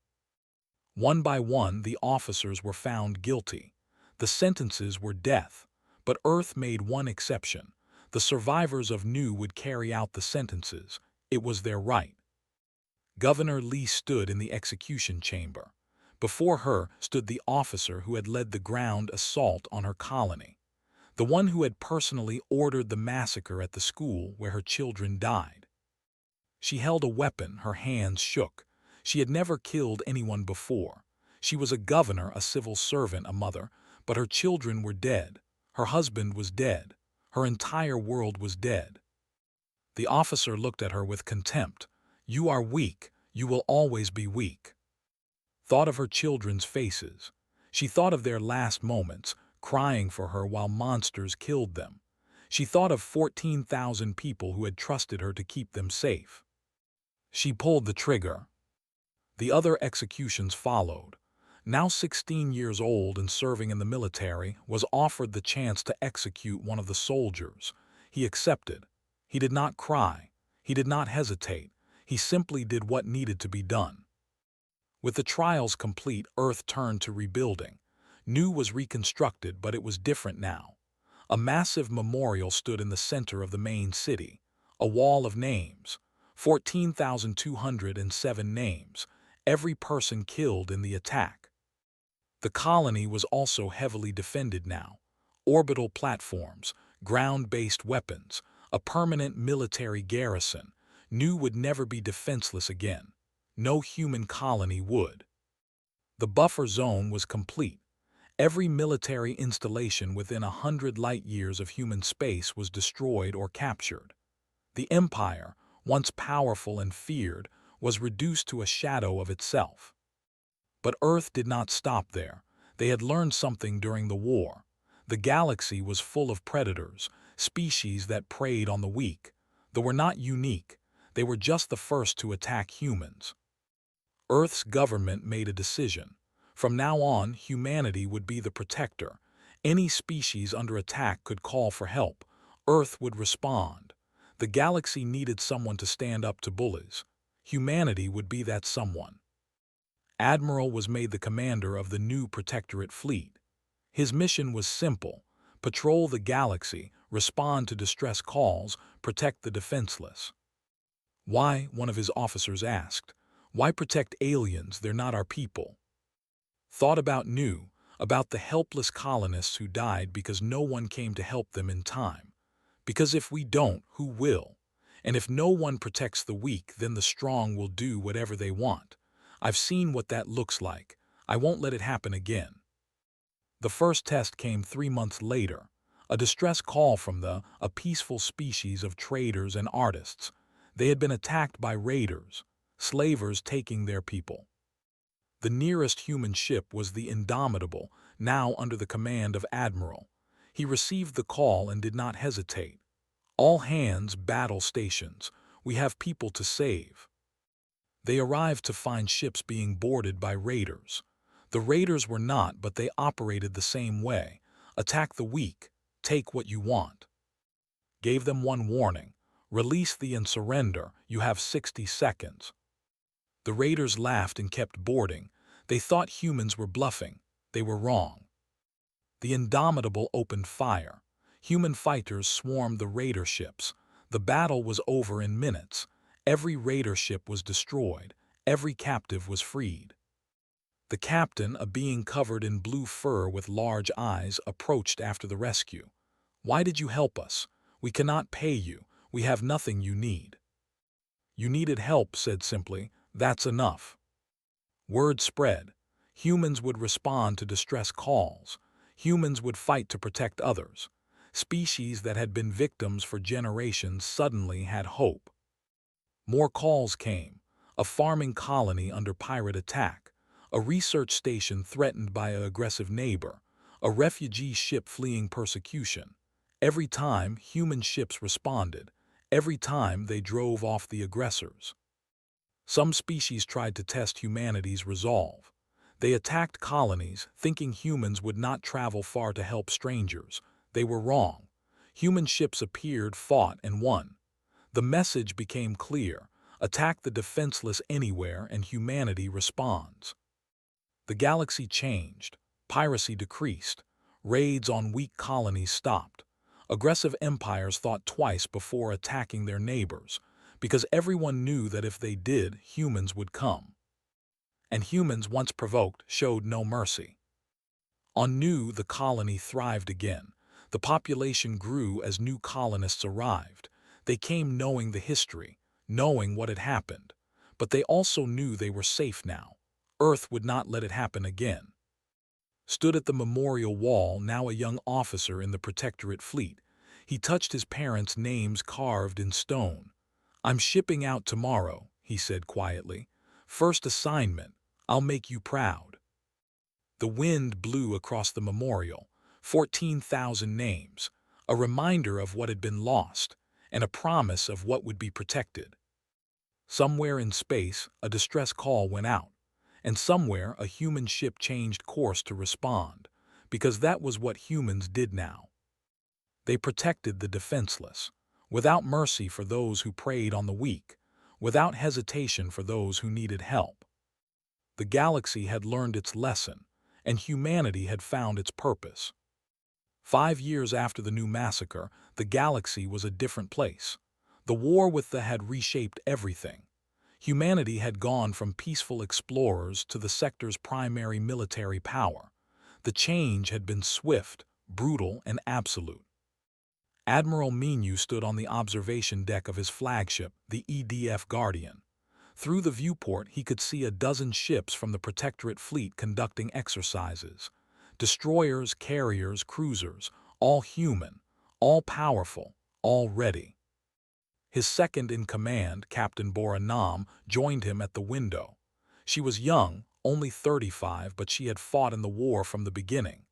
S1: One by one, the officers were found guilty. The sentences were death, but Earth made one exception. The survivors of Nu would carry out the sentences. It was their right. Governor Lee stood in the execution chamber. Before her stood the officer who had led the ground assault on her colony, the one who had personally ordered the massacre at the school where her children died. She held a weapon, her hands shook. She had never killed anyone before. She was a governor, a civil servant, a mother, but her children were dead. Her husband was dead. Her entire world was dead. The officer looked at her with contempt. You are weak. You will always be weak. Thought of her children's faces. She thought of their last moments, crying for her while monsters killed them. She thought of 14,000 people who had trusted her to keep them safe. She pulled the trigger. The other executions followed. Now 16 years old and serving in the military, was offered the chance to execute one of the soldiers. He accepted. He did not cry. He did not hesitate. He simply did what needed to be done. With the trials complete, Earth turned to rebuilding. Nu was reconstructed, but it was different now. A massive memorial stood in the center of the main city. A wall of names. 14,207 names. Every person killed in the attack. The colony was also heavily defended now. Orbital platforms, ground-based weapons, a permanent military garrison. Nu would never be defenseless again. No human colony would. The buffer zone was complete. Every military installation within 100 light-years of human space was destroyed or captured. The Empire, once powerful and feared, was reduced to a shadow of itself. But Earth did not stop there. They had learned something during the war. The galaxy was full of predators, species that preyed on the weak. They were not unique. They were just the first to attack humans. Earth's government made a decision. From now on, humanity would be the protector. Any species under attack could call for help. Earth would respond. The galaxy needed someone to stand up to bullies. Humanity would be that someone. Admiral was made the commander of the new Protectorate fleet. His mission was simple: patrol the galaxy, respond to distress calls, protect the defenseless. Why? One of his officers asked. Why protect aliens? They're not our people. Thought about Nu, about the helpless colonists who died because no one came to help them in time. Because if we don't, who will? And if no one protects the weak, then the strong will do whatever they want. I've seen what that looks like. I won't let it happen again. The first test came 3 months later. A distress call from a peaceful species of traders and artists. They had been attacked by raiders, slavers taking their people. The nearest human ship was the Indomitable, now under the command of Admiral. He received the call and did not hesitate. All hands, battle stations. We have people to save. They arrived to find ships being boarded by raiders. The raiders were not, but they operated the same way. Attack the weak. Take what you want. Gave them one warning. Release thee and surrender. You have 60 seconds. The raiders laughed and kept boarding. They thought humans were bluffing. They were wrong. The Indomitable opened fire. Human fighters swarmed the raider ships. The battle was over in minutes. Every raider ship was destroyed. Every captive was freed. The captain, a being covered in blue fur with large eyes, approached after the rescue. Why did you help us? We cannot pay you. We have nothing you need. You needed help, said simply, that's enough. Word spread. Humans would respond to distress calls. Humans would fight to protect others. Species that had been victims for generations suddenly had hope. More calls came. A farming colony under pirate attack. A research station threatened by an aggressive neighbor. A refugee ship fleeing persecution. Every time, human ships responded. Every time they drove off the aggressors. Some species tried to test humanity's resolve. They attacked colonies, thinking humans would not travel far to help strangers. They were wrong. Human ships appeared, fought, and won. The message became clear: attack the defenseless anywhere and humanity responds. The galaxy changed. Piracy decreased. Raids on weak colonies stopped. Aggressive empires thought twice before attacking their neighbors, because everyone knew that if they did, humans would come. And humans, once provoked, showed no mercy. On New, the colony thrived again. The population grew as new colonists arrived. They came knowing the history, knowing what had happened. But they also knew they were safe now. Earth would not let it happen again. Stood at the memorial wall, now a young officer in the Protectorate fleet. He touched his parents' names carved in stone. I'm shipping out tomorrow, he said quietly. First assignment, I'll make you proud. The wind blew across the memorial. 14,000 names, a reminder of what had been lost, and a promise of what would be protected. Somewhere in space, a distress call went out, and somewhere a human ship changed course to respond, because that was what humans did now. They protected the defenseless, without mercy for those who preyed on the weak, without hesitation for those who needed help. The galaxy had learned its lesson, and humanity had found its purpose. 5 years after the New Massacre, the galaxy was a different place. The war with the had reshaped everything. Humanity had gone from peaceful explorers to the sector's primary military power. The change had been swift, brutal, and absolute. Admiral Menu stood on the observation deck of his flagship, the EDF Guardian. Through the viewport, he could see a dozen ships from the Protectorate fleet conducting exercises. Destroyers, carriers, cruisers, all human, all powerful, all ready. His second-in-command, Captain Boranam, joined him at the window. She was young, only 35, but she had fought in the war from the beginning.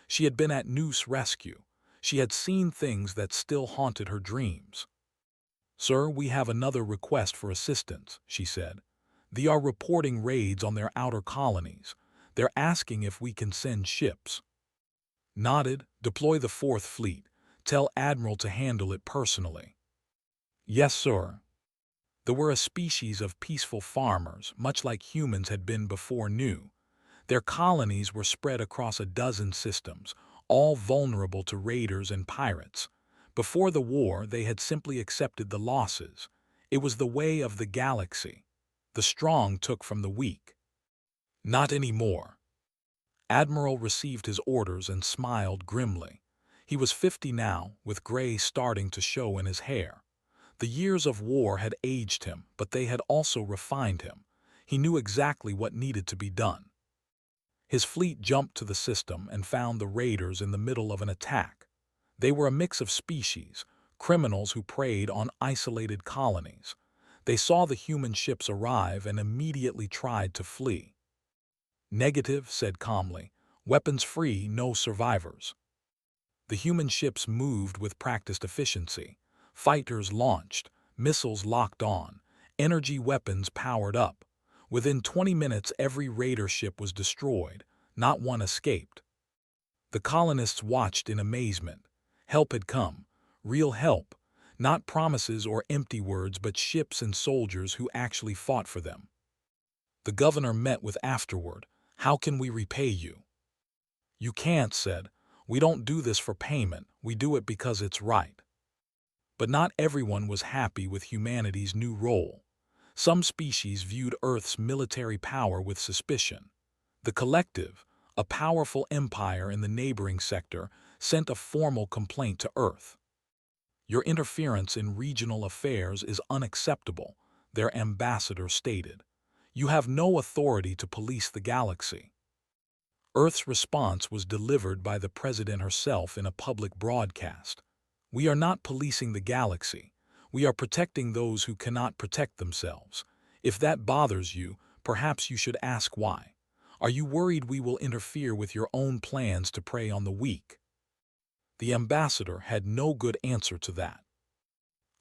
S1: She had been at Noose Rescue. She had seen things that still haunted her dreams. "Sir, we have another request for assistance," she said. "They are reporting raids on their outer colonies. They're asking if we can send ships." Nodded. "Deploy the 4th Fleet. Tell Admiral to handle it personally." "Yes, sir." There were a species of peaceful farmers, much like humans had been before New. Their colonies were spread across a dozen systems, all vulnerable to raiders and pirates. Before the war, they had simply accepted the losses. It was the way of the galaxy. The strong took from the weak. Not anymore. Admiral received his orders and smiled grimly. He was 50 now, with gray starting to show in his hair. The years of war had aged him, but they had also refined him. He knew exactly what needed to be done. His fleet jumped to the system and found the raiders in the middle of an attack. They were a mix of species, criminals who preyed on isolated colonies. They saw the human ships arrive and immediately tried to flee. "Negative," said calmly. "Weapons free, no survivors." The human ships moved with practiced efficiency. Fighters launched, missiles locked on, energy weapons powered up. Within 20 minutes, every raider ship was destroyed. Not one escaped. The colonists watched in amazement. Help had come. Real help. Not promises or empty words, but ships and soldiers who actually fought for them. The governor met with afterward. "How can we repay you?" "You can't," said. "We don't do this for payment. We do it because it's right." But not everyone was happy with humanity's new role. Some species viewed Earth's military power with suspicion. The Collective, a powerful empire in the neighboring sector, sent a formal complaint to Earth. "Your interference in regional affairs is unacceptable," their ambassador stated. "You have no authority to police the galaxy." Earth's response was delivered by the President herself in a public broadcast. "We are not policing the galaxy. We are protecting those who cannot protect themselves. If that bothers you, perhaps you should ask why. Are you worried we will interfere with your own plans to prey on the weak?" The ambassador had no good answer to that.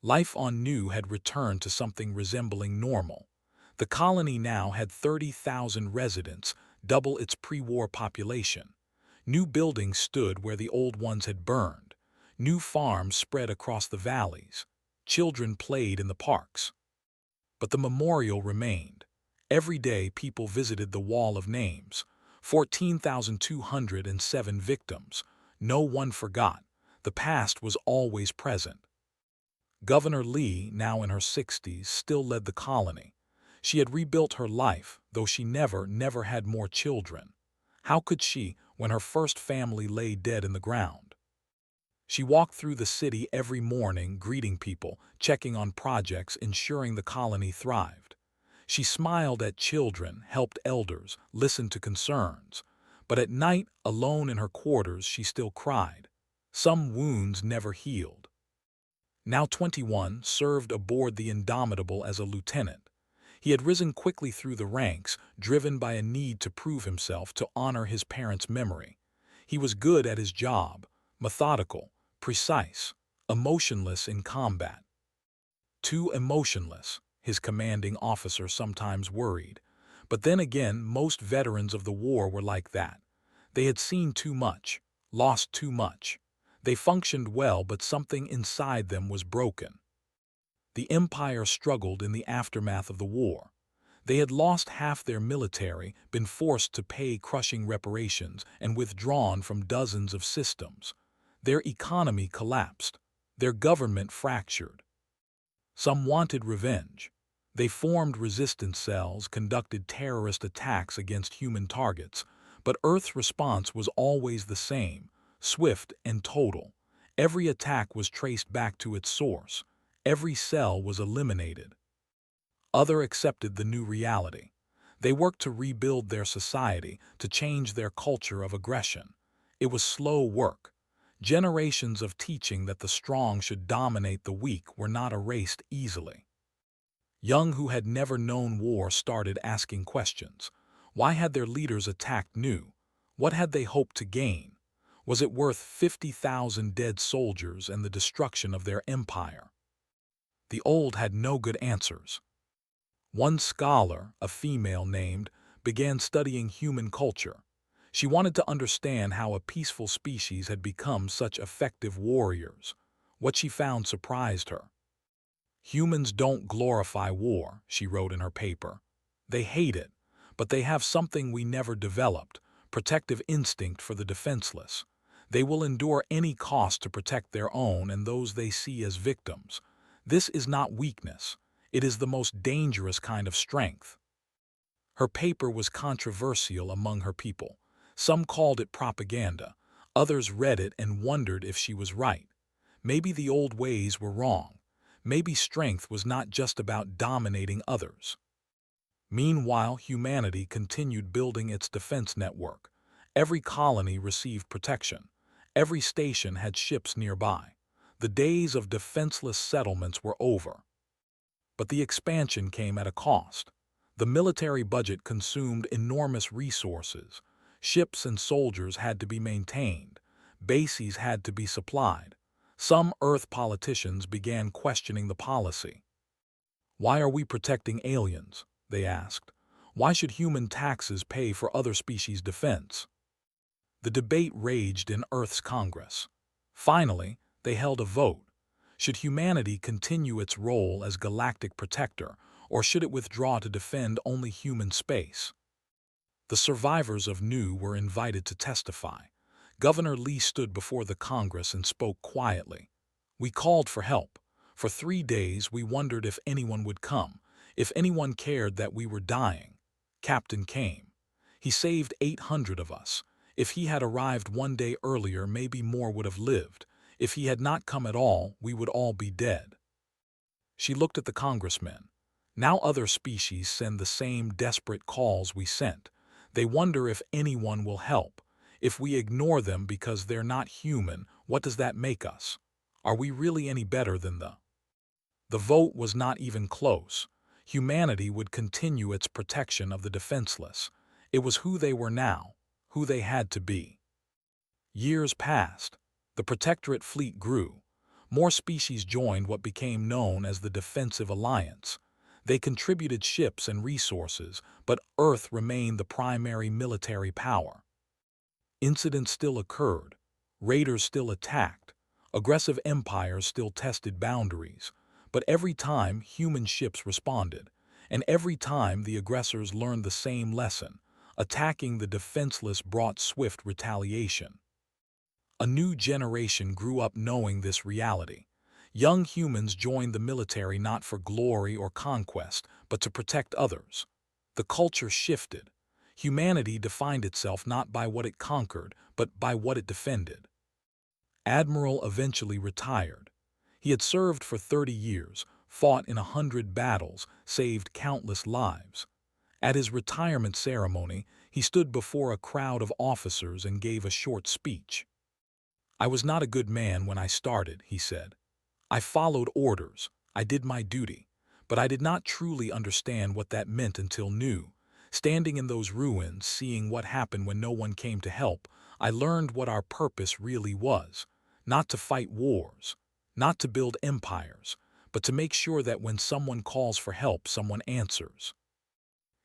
S1: Life on Nu had returned to something resembling normal. The colony now had 30,000 residents, double its pre-war population. New buildings stood where the old ones had burned. New farms spread across the valleys. Children played in the parks. But the memorial remained. Every day people visited the Wall of Names. 14,207 victims. No one forgot. The past was always present. Governor Lee, now in her 60s, still led the colony. She had rebuilt her life, though she never had more children. How could she, when her first family lay dead in the ground? She walked through the city every morning, greeting people, checking on projects, ensuring the colony thrived. She smiled at children, helped elders, listened to concerns. But at night, alone in her quarters, she still cried. Some wounds never healed. Now 21, served aboard the Indomitable as a lieutenant. He had risen quickly through the ranks, driven by a need to prove himself, to honor his parents' memory. He was good at his job, methodical, precise, emotionless in combat. Too emotionless, his commanding officer sometimes worried. But then again, most veterans of the war were like that. They had seen too much, lost too much. They functioned well, but something inside them was broken. The Empire struggled in the aftermath of the war. They had lost half their military, been forced to pay crushing reparations, and withdrawn from dozens of systems. Their economy collapsed. Their government fractured. Some wanted revenge. They formed resistance cells, conducted terrorist attacks against human targets. But Earth's response was always the same, swift and total. Every attack was traced back to its source. Every cell was eliminated. Others accepted the new reality. They worked to rebuild their society, to change their culture of aggression. It was slow work. Generations of teaching that the strong should dominate the weak were not erased easily. Young who had never known war started asking questions. Why had their leaders attacked Nu? What had they hoped to gain? Was it worth 50,000 dead soldiers and the destruction of their empire? The old had no good answers. One scholar, a female named, began studying human culture. She wanted to understand how a peaceful species had become such effective warriors. What she found surprised her. "Humans don't glorify war," she wrote in her paper. "They hate it, but they have something we never developed, protective instinct for the defenseless. They will endure any cost to protect their own and those they see as victims. This is not weakness. It is the most dangerous kind of strength." Her paper was controversial among her people. Some called it propaganda. Others read it and wondered if she was right. Maybe the old ways were wrong. Maybe strength was not just about dominating others. Meanwhile, humanity continued building its defense network. Every colony received protection. Every station had ships nearby. The days of defenseless settlements were over. But the expansion came at a cost. The military budget consumed enormous resources. Ships and soldiers had to be maintained. Bases had to be supplied. Some Earth politicians began questioning the policy. "Why are we protecting aliens?" they asked. "Why should human taxes pay for other species' defense?" The debate raged in Earth's Congress. Finally, they held a vote. Should humanity continue its role as galactic protector, or should it withdraw to defend only human space? The survivors of Nu were invited to testify. Governor Lee stood before the Congress and spoke quietly. "We called for help. For 3 days we wondered if anyone would come, if anyone cared that we were dying. Captain came. He saved 800 of us. If he had arrived 1 day earlier, maybe more would have lived. If he had not come at all, we would all be dead." She looked at the congressmen. Now other species send the same desperate calls we sent. They wonder if anyone will help. If we ignore them because they're not human, what does that make us? Are we really any better than the? The vote was not even close. Humanity would continue its protection of the defenseless. It was who they were now, who they had to be. Years passed. The Protectorate fleet grew. More species joined what became known as the Defensive Alliance. They contributed ships and resources, but Earth remained the primary military power. Incidents still occurred. Raiders still attacked. Aggressive empires still tested boundaries. But every time, human ships responded. And every time, the aggressors learned the same lesson. Attacking the defenseless brought swift retaliation. A new generation grew up knowing this reality. Young humans joined the military not for glory or conquest, but to protect others. The culture shifted. Humanity defined itself not by what it conquered, but by what it defended. Admiral eventually retired. He had served for 30 years, fought in 100 battles, saved countless lives. At his retirement ceremony, he stood before a crowd of officers and gave a short speech. "I was not a good man when I started," he said. "I followed orders, I did my duty, but I did not truly understand what that meant until new. Standing in those ruins, seeing what happened when no one came to help, I learned what our purpose really was. Not to fight wars, not to build empires, but to make sure that when someone calls for help, someone answers."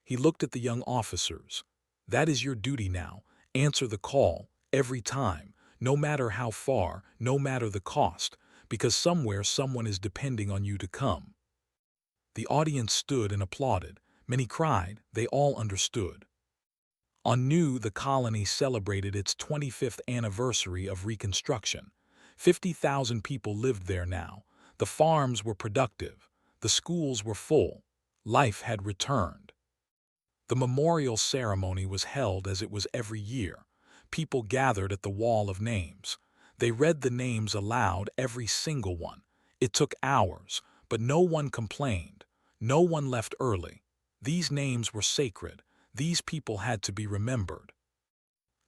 S1: He looked at the young officers. "That is your duty now. Answer the call, every time, no matter how far, no matter the cost, because somewhere someone is depending on you to come." The audience stood and applauded. Many cried. They all understood. On New, the colony celebrated its 25th anniversary of Reconstruction. 50,000 people lived there now. The farms were productive. The schools were full. Life had returned. The memorial ceremony was held as it was every year. People gathered at the Wall of Names. They read the names aloud, every single one. It took hours, but no one complained. No one left early. These names were sacred. These people had to be remembered.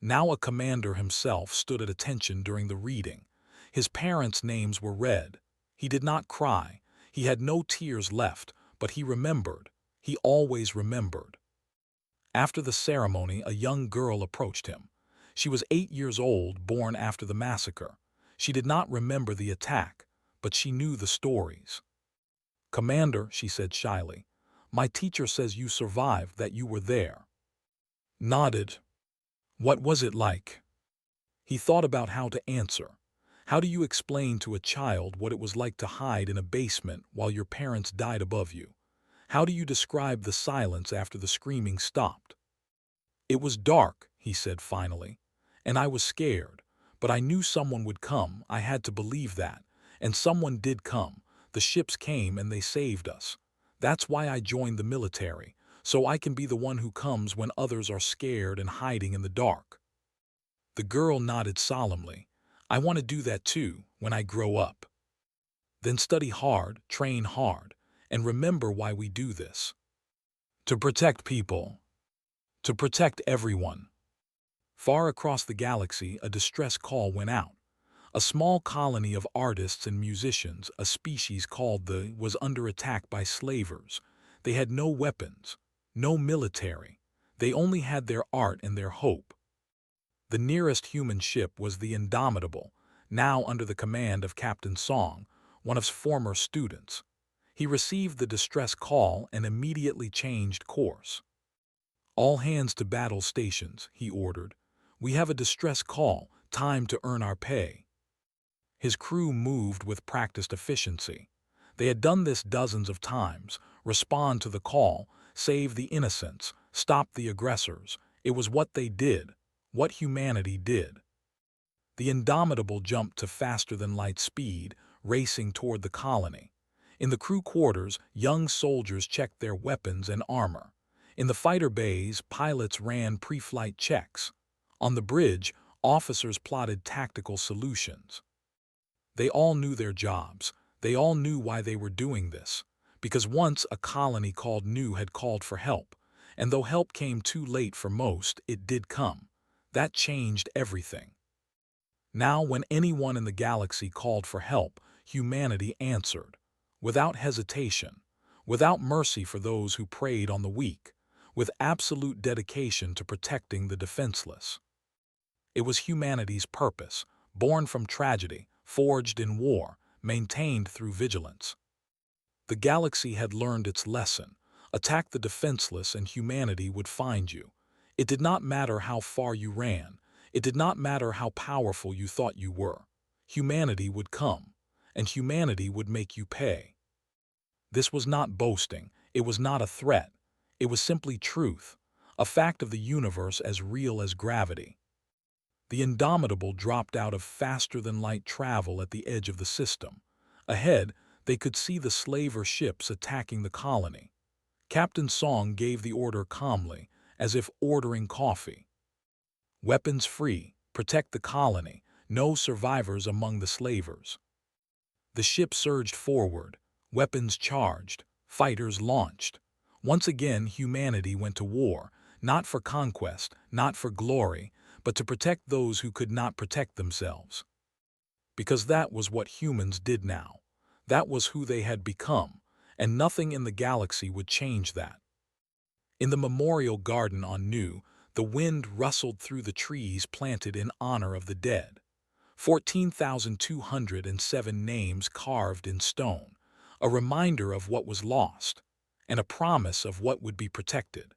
S1: Now a commander himself stood at attention during the reading. His parents' names were read. He did not cry. He had no tears left, but he remembered. He always remembered. After the ceremony, a young girl approached him. She was 8 years old, born after the massacre. She did not remember the attack, but she knew the stories. "Commander," she said shyly, "my teacher says you survived, that you were there." Nodded. "What was it like?" He thought about how to answer. How do you explain to a child what it was like to hide in a basement while your parents died above you? How do you describe the silence after the screaming stopped? "It was dark," he said finally, "and I was scared, but I knew someone would come. I had to believe that, and someone did come. The ships came and they saved us. That's why I joined the military, so I can be the one who comes when others are scared and hiding in the dark." The girl nodded solemnly. "I want to do that too, when I grow up." "Then study hard, train hard, and remember why we do this. To protect people. To protect everyone." Far across the galaxy, a distress call went out. A small colony of artists and musicians, a species called the, was under attack by slavers. They had no weapons, no military. They only had their art and their hope. The nearest human ship was the Indomitable, now under the command of Captain Song, one of his former students. He received the distress call and immediately changed course. "All hands to battle stations," he ordered. "We have a distress call, time to earn our pay." His crew moved with practiced efficiency. They had done this dozens of times. Respond to the call, save the innocents, stop the aggressors. It was what they did, what humanity did. The Indomitable jumped to faster-than-light speed, racing toward the colony. In the crew quarters, young soldiers checked their weapons and armor. In the fighter bays, pilots ran pre-flight checks. On the bridge, officers plotted tactical solutions. They all knew their jobs. They all knew why they were doing this. Because once a colony called New had called for help, and though help came too late for most, it did come. That changed everything. Now, when anyone in the galaxy called for help, humanity answered, without hesitation, without mercy for those who preyed on the weak, with absolute dedication to protecting the defenseless. It was humanity's purpose, born from tragedy, forged in war, maintained through vigilance. The galaxy had learned its lesson. Attack the defenseless and humanity would find you. It did not matter how far you ran. It did not matter how powerful you thought you were. Humanity would come, and humanity would make you pay. This was not boasting. It was not a threat. It was simply truth, a fact of the universe as real as gravity. The Indomitable dropped out of faster-than-light travel at the edge of the system. Ahead, they could see the slaver ships attacking the colony. Captain Song gave the order calmly, as if ordering coffee. Weapons free, protect the colony, no survivors among the slavers. The ship surged forward, weapons charged, fighters launched. Once again, humanity went to war, not for conquest, not for glory, but to protect those who could not protect themselves. Because that was what humans did now. That was who they had become, and nothing in the galaxy would change that. In the memorial garden on New, the wind rustled through the trees planted in honor of the dead. 14,207 names carved in stone, a reminder of what was lost, and a promise of what would be protected.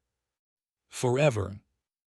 S1: Forever,